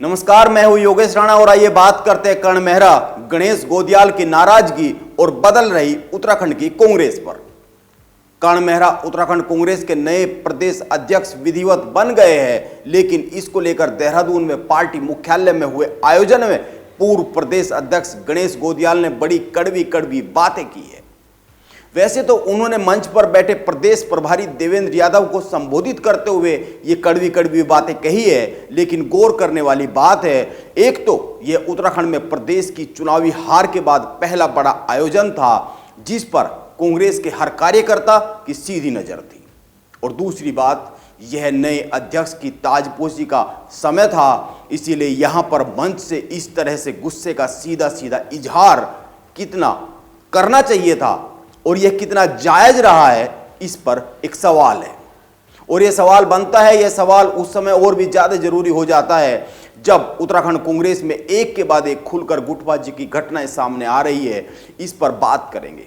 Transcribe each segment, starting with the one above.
नमस्कार, मैं हूं योगेश राणा और आइए बात करते हैं कर्ण मेहरा, गणेश गोदियाल की नाराजगी और बदल रही उत्तराखंड की कांग्रेस पर। कर्ण मेहरा उत्तराखंड कांग्रेस के नए प्रदेश अध्यक्ष विधिवत बन गए हैं, लेकिन इसको लेकर देहरादून में पार्टी मुख्यालय में हुए आयोजन में पूर्व प्रदेश अध्यक्ष गणेश गोदियाल ने बड़ी कड़वी कड़वी बातें की है। वैसे तो उन्होंने मंच पर बैठे प्रदेश प्रभारी देवेंद्र यादव को संबोधित करते हुए ये कड़वी कड़वी बातें कही है, लेकिन गौर करने वाली बात है, एक तो ये उत्तराखंड में प्रदेश की चुनावी हार के बाद पहला बड़ा आयोजन था जिस पर कांग्रेस के हर कार्यकर्ता की सीधी नजर थी, और दूसरी बात यह नए अध्यक्ष की ताजपोशी का समय था, इसीलिए यहां पर मंच से इस तरह से गुस्से का सीधा सीधा इजहार कितना करना चाहिए था और यह कितना जायज रहा है, इस पर एक सवाल है। और यह सवाल बनता है, यह सवाल उस समय और भी ज्यादा जरूरी हो जाता है जब उत्तराखंड कांग्रेस में एक के बाद एक खुलकर गुटबाजी की घटनाएं सामने आ रही है। इस पर बात करेंगे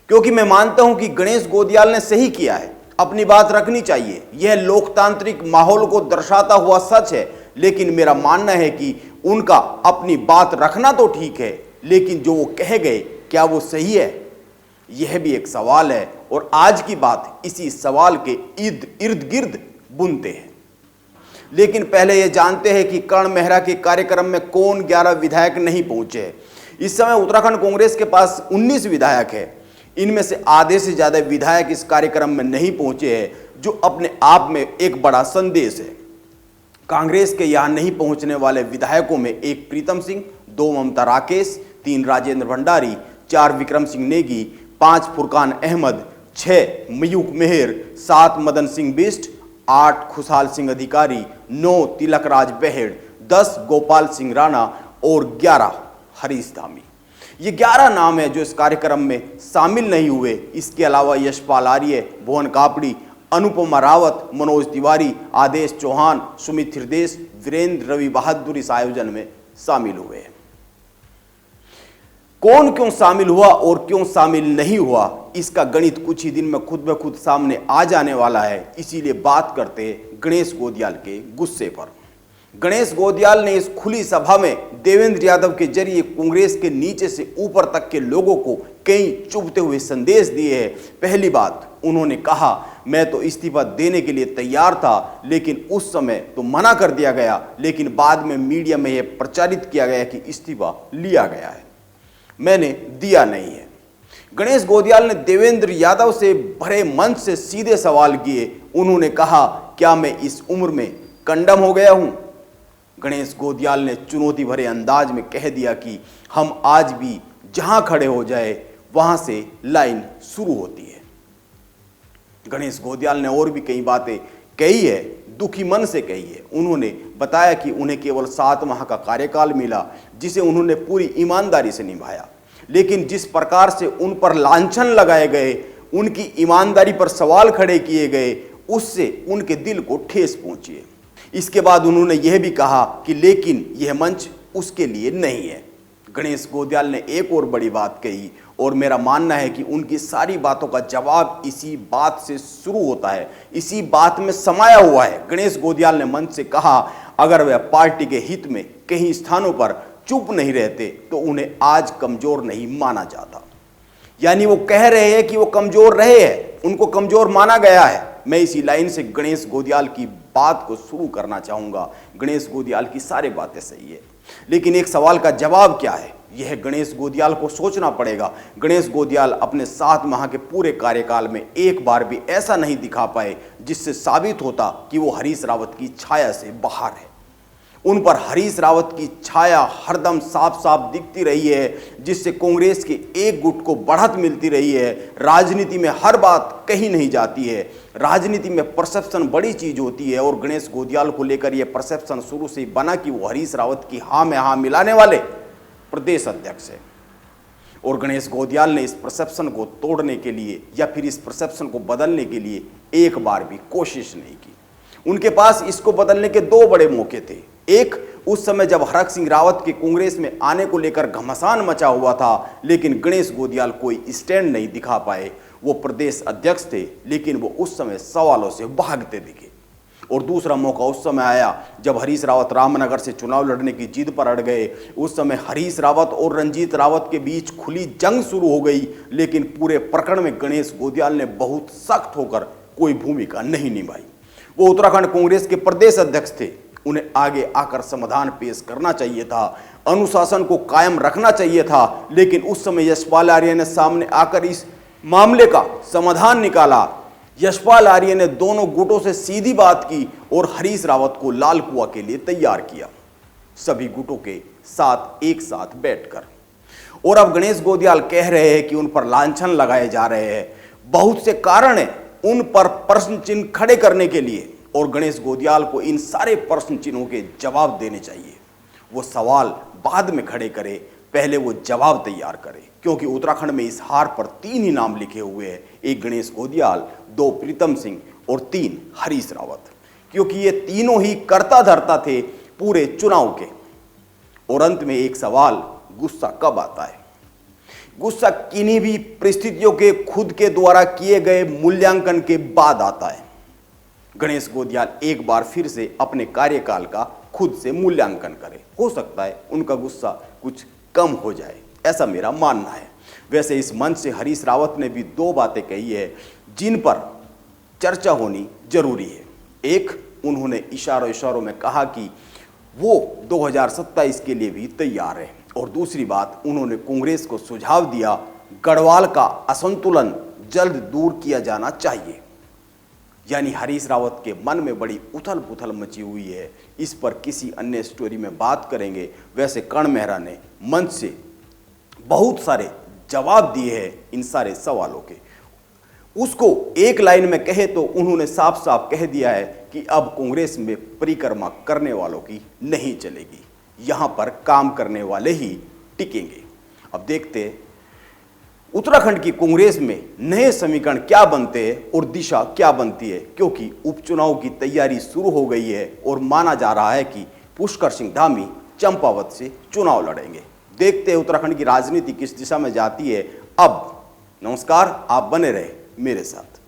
क्योंकि मैं मानता हूं कि गणेश गोदियाल ने सही किया है, अपनी बात रखनी चाहिए। यह लोकतांत्रिक माहौल को दर्शाता हुआ सच है, लेकिन मेरा मानना है कि उनका अपनी बात रखना तो ठीक है, लेकिन जो वो कह गए क्या वो सही है, यह भी एक सवाल है। और आज की बात इसी सवाल के इर्द गिर्द बुनते हैं। लेकिन पहले यह जानते हैं कि कर्ण मेहरा के कार्यक्रम में कौन 11 विधायक नहीं पहुंचे। इस समय उत्तराखंड कांग्रेस के पास 19 विधायक है। इनमें से आधे से ज्यादा विधायक इस कार्यक्रम में नहीं पहुंचे हैं, जो अपने आप में एक बड़ा संदेश है। कांग्रेस के यहां नहीं पहुंचने वाले विधायकों में 1 प्रीतम सिंह, 2 ममता राकेश, 3 राजेंद्र भंडारी, 4 विक्रम सिंह नेगी, 5 फुरकान अहमद, 6 मयूक मेहर, 7 मदन सिंह बिष्ट, 8 खुशहाल सिंह अधिकारी, 9 तिलक राज बहेड़, 10 गोपाल सिंह राणा और 11 हरीश धामी। ये 11 नाम है जो इस कार्यक्रम में शामिल नहीं हुए। इसके अलावा यशपाल आर्य, भुवन कापड़ी, अनुपमा रावत, मनोज तिवारी, आदेश चौहान, सुमित हृदेश, वीरेंद्र रवि बहादुर इस आयोजन में शामिल हुए हैं। कौन क्यों शामिल हुआ और क्यों शामिल नहीं हुआ, इसका गणित कुछ ही दिन में खुद ब खुद सामने आ जाने वाला है। इसीलिए बात करते हैं गणेश गोदियाल के गुस्से पर। गणेश गोदियाल ने इस खुली सभा में देवेंद्र यादव के जरिए कांग्रेस के नीचे से ऊपर तक के लोगों को कई चुभते हुए संदेश दिए हैं। पहली बात, उन्होंने कहा मैं तो इस्तीफा देने के लिए तैयार था, लेकिन उस समय तो मना कर दिया गया, लेकिन बाद में मीडिया में यह प्रचारित किया गया कि इस्तीफा लिया गया है, मैंने दिया नहीं है। गणेश गोदियाल ने देवेंद्र यादव से भरे मंच से सीधे सवाल किए। उन्होंने कहा क्या मैं इस उम्र में कंडम हो गया हूं। गणेश गोदियाल ने चुनौती भरे अंदाज में कह दिया कि हम आज भी जहां खड़े हो जाए वहां से लाइन शुरू होती है। गणेश गोदियाल ने और भी कई बातें कही है, दुखी मन से कही है। उन्होंने बताया कि उन्हें केवल 7 माह का कार्यकाल मिला, जिसे उन्होंने पूरी ईमानदारी से निभाया, लेकिन जिस प्रकार से उन पर लांछन लगाए गए, उनकी ईमानदारी पर सवाल खड़े किए गए, उससे उनके दिल को ठेस पहुंची है। इसके बाद उन्होंने यह भी कहा कि लेकिन यह मंच उसके लिए नहीं है। गणेश गोदियाल ने एक और बड़ी बात कही, और मेरा मानना है कि उनकी सारी बातों का जवाब इसी बात से शुरू होता है, इसी बात में समाया हुआ है। गणेश गोदियाल ने मंच से कहा अगर वह पार्टी के हित में कहीं स्थानों पर चुप नहीं रहते तो उन्हें आज कमजोर नहीं माना जाता। यानी वो कह रहे हैं कि वो कमजोर रहे हैं, उनको कमजोर माना गया है। मैं इसी लाइन से गणेश गोदियाल की बात को शुरू करना चाहूंगा। गणेश गोदियाल की सारी बातें सही है, लेकिन एक सवाल का जवाब क्या है, यह गणेश गोदियाल को सोचना पड़ेगा। गणेश गोदियाल अपने 7 माह के पूरे कार्यकाल में एक बार भी ऐसा नहीं दिखा पाए जिससे साबित होता कि वो हरीश रावत की छाया से बाहर है। उन पर हरीश रावत की छाया हरदम साफ साफ दिखती रही है, जिससे कांग्रेस के एक गुट को बढ़त मिलती रही है। राजनीति में हर बात कही नहीं जाती है, राजनीति में परसेप्शन बड़ी चीज होती है, और गणेश गोदियाल को लेकर यह परसेप्शन शुरू से ही बना कि वो हरीश रावत की हाँ में हाँ मिलाने वाले प्रदेश अध्यक्ष है। और गणेश गोदियाल ने इस परसेप्शन को तोड़ने के लिए या फिर इस परसेप्शन को बदलने के लिए एक बार भी कोशिश नहीं की। उनके पास इसको बदलने के 2 बड़े मौके थे। एक, उस समय जब हरक सिंह रावत के कांग्रेस में आने को लेकर घमासान मचा हुआ था, लेकिन गणेश गोदियाल कोई स्टैंड नहीं दिखा पाए। वो प्रदेश अध्यक्ष थे, लेकिन वो उस समय सवालों से भागते दिखे। और दूसरा मौका उस समय आया जब हरीश रावत रामनगर से चुनाव लड़ने की जिद पर अड़ गए। उस समय हरीश रावत और रंजीत रावत के बीच खुली जंग शुरू हो गई, लेकिन पूरे प्रकरण में गणेश गोदियाल ने बहुत सख्त होकर कोई भूमिका नहीं निभाई। वो उत्तराखंड कांग्रेस के प्रदेश अध्यक्ष थे, उन्हें आगे आकर समाधान पेश करना चाहिए था, अनुशासन को कायम रखना चाहिए था, लेकिन उस समय यशपाल आर्य ने सामने आकर इस मामले का समाधान निकाला। यशपाल आर्य ने दोनों गुटों से सीधी बात की और हरीश रावत को लाल कुआं के लिए तैयार किया, सभी गुटों के साथ एक साथ बैठकर। और अब गणेश गोदियाल कह रहे हैं कि उन पर लांछन लगाए जा रहे हैं। बहुत से कारण हैं उन पर प्रश्न चिन्ह खड़े करने के लिए, और गणेश गोदियाल को इन सारे प्रश्न चिन्हों के जवाब देने चाहिए। वो सवाल बाद में खड़े करे, पहले वो जवाब तैयार करे, क्योंकि उत्तराखंड में इस हार पर 3 ही नाम लिखे हुए हैं, 1 गणेश गोदियाल, 2 प्रीतम सिंह और 3 हरीश रावत, क्योंकि ये तीनों ही कर्ता धर्ता थे पूरे चुनाव के। और अंत में एक सवाल, गुस्सा कब आता है? गुस्सा किन्हीं भी परिस्थितियों के खुद के द्वारा किए गए मूल्यांकन के बाद आता है। गणेश गोदियाल एक बार फिर से अपने कार्यकाल का खुद से मूल्यांकन करें, हो सकता है उनका गुस्सा कुछ कम हो जाए, ऐसा मेरा मानना है। वैसे इस मंच से हरीश रावत ने भी 2 बातें कही है जिन पर चर्चा होनी जरूरी है। एक, उन्होंने इशारों में कहा कि वो 2027 के लिए भी तैयार है, और दूसरी बात, उन्होंने कांग्रेस को सुझाव दिया गढ़वाल का असंतुलन जल्द दूर किया जाना चाहिए। यानी हरीश रावत के मन में बड़ी उथल पुथल मची हुई है, इस पर किसी अन्य स्टोरी में बात करेंगे। वैसे कर्ण मेहरा ने मंच से बहुत सारे जवाब दिए हैं इन सारे सवालों के। उसको एक लाइन में कहे तो उन्होंने साफ साफ कह दिया है कि अब कांग्रेस में परिक्रमा करने वालों की नहीं चलेगी, यहां पर काम करने वाले ही टिकेंगे। अब देखते हैं उत्तराखंड की कांग्रेस में नए समीकरण क्या बनते हैं और दिशा क्या बनती है, क्योंकि उपचुनाव की तैयारी शुरू हो गई है और माना जा रहा है कि पुष्कर सिंह धामी चंपावत से चुनाव लड़ेंगे। देखते हैं उत्तराखंड की राजनीति किस दिशा में जाती है। अब नमस्कार, आप बने रहे मेरे साथ।